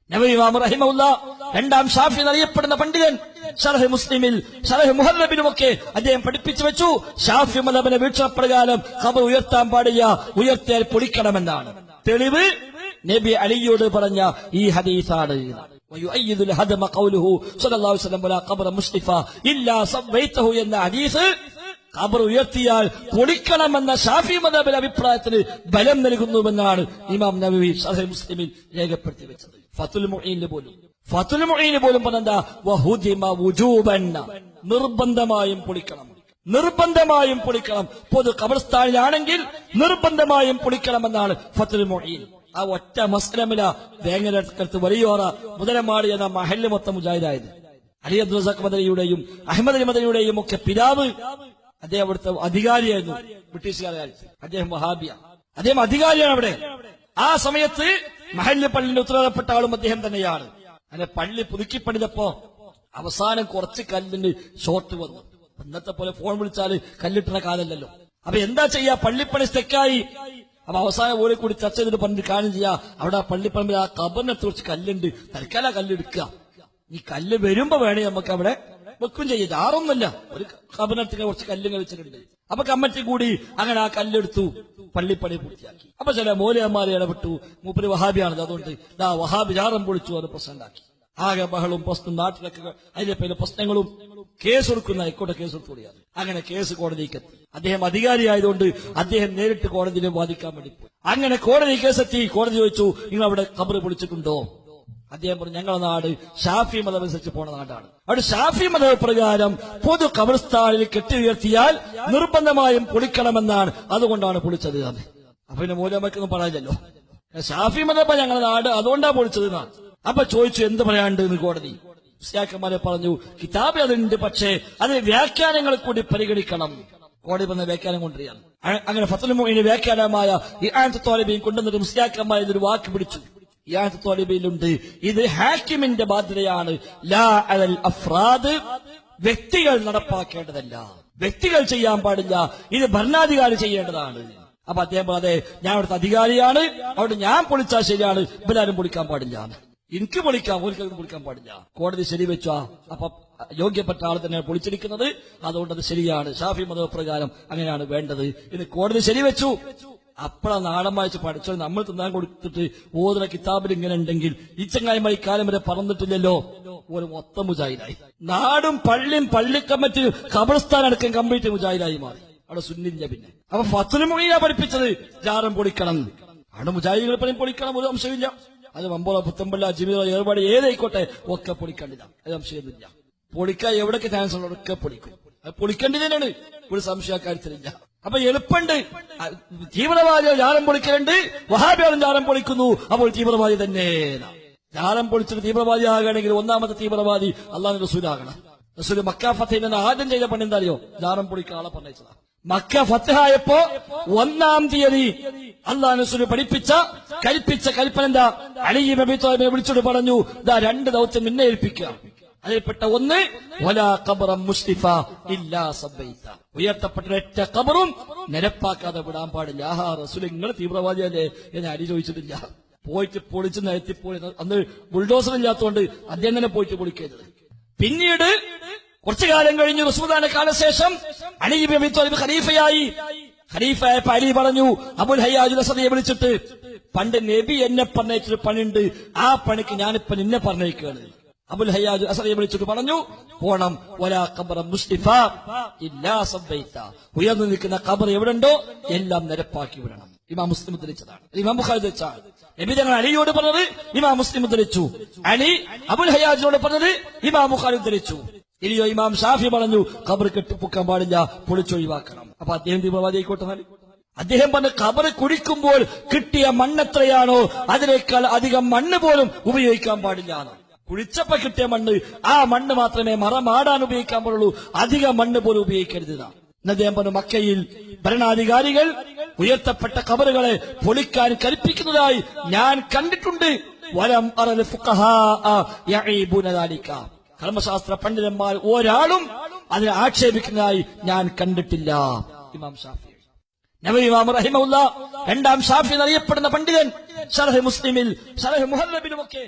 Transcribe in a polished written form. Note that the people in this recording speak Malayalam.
നബവി ഇമാം റഹിമഹുല്ലാ രണ്ടാം ഷാഫി എന്നറിയപ്പെടുന്ന പണ്ഡിതൻ ശർഹ് മുസ്ലിമിൽ ശർഹ് മുഹല്ലബിലുമൊക്കെ അദ്ദേഹം പഠിപ്പിച്ചു വെച്ചു, ഷാഫി മദ്ഹബിന്റെ വീക്ഷണപ്രകാരം ഖബർ ഉയർത്താൻ പാടില്ല, ഉയർത്തിയാൽ പൊളിക്കണമെന്നാണ്. തെളിവ് നബി അലിയോട് പറഞ്ഞ ഈ ഹദീസാണ്. വയുഅയ്യിദുൽ ഹദമ ഖൗലുഹു സ്വല്ലല്ലാഹു അലൈഹി വസല്ലം വലാ ഖബറ മുസ്ലിഫ ഇല്ലാ സവൈതഹു എന്ന ഹദീസ് ഖബർ ഉയർത്തിയാൽ പൊളിക്കണമെന്ന ഷാഫി മദ്ഹബിന്റെ അഭിപ്രായത്തിന് ബലം നൽകുന്നുവെന്നാണ് ഇമാം നബവി ശർഹ് മുസ്ലിമിൽ രേഖപ്പെടുത്തി വെച്ചത്. ഫത്തുൽ മുഈനിൽ പോലും പറഞ്ഞെന്താ, വഹുദിമ വുജൂബൻ, നിർബന്ധമായും പൊളിക്കണം. പൊതു ഖബർസ്ഥാനിലാണെങ്കിൽ നിർബന്ധമായും പൊളിക്കണമെന്നാണ് ഫത്തുൽ മുഈൻ. ആ ഒറ്റ മസ്ലമില വേങ്ങരടുത്ത് വലിയോറ മുതലമാടി എന്ന മഹല്ല് മൊത്തം മുജാഹിദായത്. അലി അബ്ദുൽ റസാഖ് മദനിയുടെയും അഹമ്മദ് അലി മദനിയുടെയും ഒക്കെ പിതാവ് അദ്ദേഹം അവിടുത്തെ അധികാരിയായിരുന്നു. ബ്രിട്ടീഷുകാരെ കാലത്ത് അദ്ദേഹം വഹാബിയ, അദ്ദേഹം അധികാരിയാണ് അവിടെ. ആ സമയത്ത് മഹല്ല് പള്ളിന്റെ ഉത്തരവാദപ്പെട്ട ആളും അദ്ദേഹം തന്നെയാണ്. അങ്ങനെ പള്ളി പുതുക്കി പണിതപ്പോ അവസാനം കുറച്ച് കല്ലിന് ഷോർട്ട് വന്നു. ഇന്നത്തെ പോലെ ഫോൺ വിളിച്ചാല് കല്ലിട്ടുന്ന കാലല്ലല്ലോ. അപ്പൊ എന്താ ചെയ്യാ, പള്ളിപ്പണി സ്റ്റെക്കായി. അപ്പൊ അവസാനം ഓരോ കൂടി ചർച്ച ചെയ്തിട്ട് പറഞ്ഞിട്ട് കാര്യം ചെയ്യാ, അവിടെ ആ പള്ളിപ്പറമ്പിൽ ആ കബറിനടുത്ത് കുറച്ച് കല്ലുണ്ട്, തൽക്കാലം കല്ലെടുക്കുക. ഈ കല്ല് വരുമ്പോ വേണേ നമുക്ക് അവിടെ വെക്കും ചെയ്യാം, ആറൊന്നുമില്ല, ഒരു കബറിനടുത്ത് കുറച്ച് കല്ലുകൾ വെച്ചിട്ടുണ്ട്. അപ്പൊ കമ്മിറ്റി കൂടി അങ്ങനെ ആ കല്ലെടുത്തു, പള്ളിപ്പണി പൂർത്തിയാക്കി. അപ്പൊ ചില മൗലവിമാരെ ഇടപെട്ടു, മൂപ്പര് വഹാബിയാണത്, അതുകൊണ്ട് വഹാബി ജാറം പൊളിച്ചു, അത് പ്രശ്നം ഉണ്ടാക്കി. ആകെ ബഹളും പ്രശ്നം, നാട്ടിലൊക്കെ അതിന്റെ പേര് പ്രശ്നങ്ങളും. കേസ് കൊടുക്കുന്ന ഹൈക്കോട്ടെ കേസ് കൊടുത്തുകൂടിയാണ്. അങ്ങനെ കേസ് കോടതിക്ക് എത്തി. അദ്ദേഹം അധികാരിയായതുകൊണ്ട് അദ്ദേഹം നേരിട്ട് കോടതിയിൽ വാദിക്കാൻ വേണ്ടി പോയി. അങ്ങനെ കോടതി കേസെത്തി. കോടതി ചോദിച്ചു, നിങ്ങൾ അവിടെ ഖബർ പൊളിച്ചിട്ടുണ്ടോ? അദ്ദേഹം പറഞ്ഞു, ഞങ്ങളുടെ നാട് ഷാഫി മദ്ഹബ് അനുസരിച്ച് പോണ നാടാണ്. അവിടെ ഷാഫി മദ്ഹബ് പ്രകാരം പൊതു ഖബർസ്ഥാനിൽ കെട്ടി ഉയർത്തിയാൽ നിർബന്ധമായും പൊളിക്കണമെന്നാണ്, അതുകൊണ്ടാണ് പൊളിച്ചത്. അപ്പൊ പിന്നെ മൂലമക്കൊന്നും പറയാനില്ലല്ലോ, ഷാഫി മദ്ഹബ് ഞങ്ങളുടെ നാട്, അതുകൊണ്ടാണ് പൊളിച്ചത്. അപ്പൊ ചോദിച്ചു, എന്ത് പറയാണ്ട് എന്ന് കോടതി. മുസ്ലിയാക്കന്മാരെ പറഞ്ഞു, കിതാബ് അതുണ്ട്, പക്ഷേ അത് വ്യാഖ്യാനങ്ങൾ കൂടി പരിഗണിക്കണം. കോടതി പറഞ്ഞ വ്യാഖ്യാനം കൊണ്ടുവരികയാണ്. അങ്ങനെ ഫത്തുൽ മുഈൻ വ്യാഖ്യാനമായ ഇആനത്തുൽ ത്വാലിബീൻ കൊണ്ടുവന്നിട്ട് മുസ്ലിയാക്കന്മാർ ഇതൊരു വാക്ക് പിടിച്ചു. ഇആനത്തുൽ ത്വാലിബീനിലുണ്ട്, ഇത് ഹാക്കിമിന്റെ ബാധ്യതയാണ്, ലാ അലൽ അഫ്രാദ്, വ്യക്തികൾ നടപ്പാക്കേണ്ടതല്ല, വ്യക്തികൾ ചെയ്യാൻ പാടില്ല, ഇത് ഭരണാധികാരി ചെയ്യേണ്ടതാണ്. അപ്പൊ അദ്ദേഹം അതെ, ഞാൻ അവിടുത്തെ അധികാരിയാണ്, അവിടെ ഞാൻ പൊളിച്ചാൽ ശരിയാണ്, ഇവരാരും പൊളിക്കാൻ പാടില്ല, എനിക്ക് പൊളിക്കാം, ഒരിക്കലും പൊളിക്കാൻ പാടില്ല. കോടതി ശരിവെച്ചു. അപ്പൊ യോഗ്യപ്പെട്ട ആൾ തന്നെയാണ് പൊളിച്ചിരിക്കുന്നത്, അതുകൊണ്ട് അത് ശരിയാണ്, ഷാഫി മദ്ഹബ് പ്രകാരം അങ്ങനെയാണ് വേണ്ടത് എന്ന് കോടതി ശരിവെച്ചു. അപ്പോഴാ നാടൻ വായിച്ച് പഠിച്ചോ, നമ്മൾ തിന്നാൻ കൊടുത്തിട്ട് ഓതുന്ന കിതാബിൽ ഇങ്ങനെ ഉണ്ടെങ്കിൽ ഈ ചങ്ങായിമായി കാലം വരെ പറന്നിട്ടില്ലല്ലോ, ഒരു മൊത്തം മുജാഹിദായി. നാടും പള്ളിയും പള്ളിക്കമ്മറ്റിയും ഖബർസ്ഥാൻ അടക്കം കംപ്ലീറ്റ് മുജാഹിദായി മാറി. അവിടെ സുന്നില്ല. പിന്നെ അപ്പൊ ഫത്തുൽ മുഈനാ പഠിപ്പിച്ചത് ജാറം പൊളിക്കണം, അവിടെ മുജാഹിദുകൾ പറയും പൊളിക്കണം, ഒരു അംശമില്ല. അത് മമ്പോള, പുത്തമ്പള്ള, ജിമിറ, ഏർപാട് ഏതായിക്കോട്ടെ ഒക്കെ പൊളിക്കേണ്ടത്, അത് സംശയമൊന്നുമില്ല. പൊളിക്കാൻ എവിടൊക്കെ ചാൻസ് ഉള്ളതൊക്കെ പൊളിക്കും, അത് പൊളിക്കേണ്ടത് തന്നെയാണ്, ഒരു സംശയ കാര്യത്തിലില്ല. അപ്പൊ എളുപ്പമുണ്ട്. തീവ്രവാദികൾ ജാലം പൊളിക്കലുണ്ട്, വഹാബികളും ജാലം പൊളിക്കുന്നു, അപ്പോൾ തീവ്രവാദി തന്നെ. ജാലം പൊളിച്ചിട്ട് തീവ്രവാദി ആകണമെങ്കിൽ ഒന്നാമത്തെ തീവ്രവാദി അള്ളാഹു റസൂലാകണം. റസൂൽ മക്ക ഫത്തഹിൽ ആദ്യം ചെയ്ത പണി എന്താ അറിയോ? ജാലം പൊളിക്കാൻ ആളെ പറഞ്ഞയച്ചതാ. മക്ക ഫത്തഹായപ്പോ 1-ാം തീയതി അള്ളാഹു റസൂൽ കൽപ്പിച്ച കൽപ്പന എന്താ? അലി ഇബ്നു അബീ ത്വാലിബിനെ വിളിച്ചോട് പറഞ്ഞു, ഇതാ 2 ദൗത്യം നിന്നെ ഏൽപ്പിക്കുക. അതിൽപ്പെട്ട ഒന്ന്, വലാ ഖബറ മുസ്ലിഫ ഇല്ലാ സബൈത, ഉയർത്തപ്പെട്ട ഒറ്റ ഖബറും നിരപ്പാക്കാതെ വിടാൻ പാടില്ല. ആഹാ റസൂൽ, നിങ്ങൾ തീവ്രവാദിയല്ലേ എന്ന് അലി ചോദിച്ചിട്ടില്ല. പോയിട്ട് പൊളിച്ച് നിരത്തിപ്പോയി. അന്ന് ബുൾഡോസർ ഇല്ലാത്തതുകൊണ്ട് അദ്ദേഹം തന്നെ പോയിട്ട് പൊളിക്കരുത്. പിന്നീട് കുറച്ചു കാലം കഴിഞ്ഞു, റസൂലുള്ളാഹിന്റെ കാലശേഷം അലി ഇബ്നു അബീ ത്വാലിബ് ഖലീഫയായപ്പോ അലി പറഞ്ഞു, അബുൽ ഹയ്യാജുൽ അസ്അദിയെ വിളിച്ചിട്ട്, പണ്ട് നബി എന്നെ പറഞ്ഞൊരു പണിയുണ്ട്, ആ പണിക്ക് ഞാനിപ്പോ നിന്നെ പറഞ്ഞേക്കാണ്. അബുൽ ഹയ്യാജുൽ അസ്അദിയെ വിളിച്ചിട്ട് പറഞ്ഞു, പോണം, വലാ ഖബറ മുസ്ലിഫ ഇല്ലാ സബൈത, ഉയർന്നു നിൽക്കുന്ന ഖബർ എവിടെയുണ്ടോ എല്ലാം നിരപ്പാക്കി വിടണം. ഇമാം മുസ്ലിം ഉദ്ധരിച്ചതാണ്, ഇമാം ബുഖാരി ഉദ്ധരിച്ചതാണ്. നബി തങ്ങൾ അലിയോട് പറഞ്ഞത് ഇമാം മുസ്ലിം ഉദ്ധരിച്ചു, അലി അബുൽ ഹയ്യാജിനോട് പറഞ്ഞത് ഇമാം ബുഖാരി ഉദ്ധരിച്ചു. ഇനിയോ ഇമാം ഷാഫി പറഞ്ഞു, ഖബർ കെട്ടിപ്പൊക്കാൻ പാടില്ല, പൊളിച്ചൊഴിവാക്കണം. അപ്പൊ അദ്ദേഹം തീവ്രവാദി ആയിക്കോട്ടെ. അദ്ദേഹം പറഞ്ഞ ഖബർ കുഴിക്കുമ്പോൾ കിട്ടിയ മണ്ണെത്രയാണോ അതിനേക്കാൾ അധികം മണ്ണ് പോലും ഉപയോഗിക്കാൻ പാടില്ല. കുഴിച്ചപ്പോ കിട്ടിയ മണ്ണ്, ആ മണ്ണ് മാത്രമേ മറമാടാൻ ഉപയോഗിക്കാൻ പാടുള്ളൂ, അധികം മണ്ണ് പോലും ഉപയോഗിക്കരുത്. അദ്ദേഹം പറഞ്ഞു, മക്കയിൽ ഭരണാധികാരികൾ ഉയർത്തപ്പെട്ട ഖബറുകളെ പൊളിക്കാൻ കൽപ്പിക്കുന്നതായി ഞാൻ കണ്ടിട്ടുണ്ട്. വലം അറൽ ഫുഖഹാ യഈബുന ദാലിക, കർമ്മശാസ്ത്ര പണ്ഡിതന്മാർ ഒരാളും അതിനെ ആക്ഷേപിക്കുന്നതായി ഞാൻ കണ്ടിട്ടില്ല. ഇമാം ഷാഫി, നബവി ഇമാം റഹിമഹുല്ലാ, 2-ാം ഷാഫി എന്നറിയപ്പെടുന്ന പണ്ഡിതൻ, ശർഹ് മുസ്ലിമിൽ ശർഹ് മുഹല്ലബിലുമൊക്കെ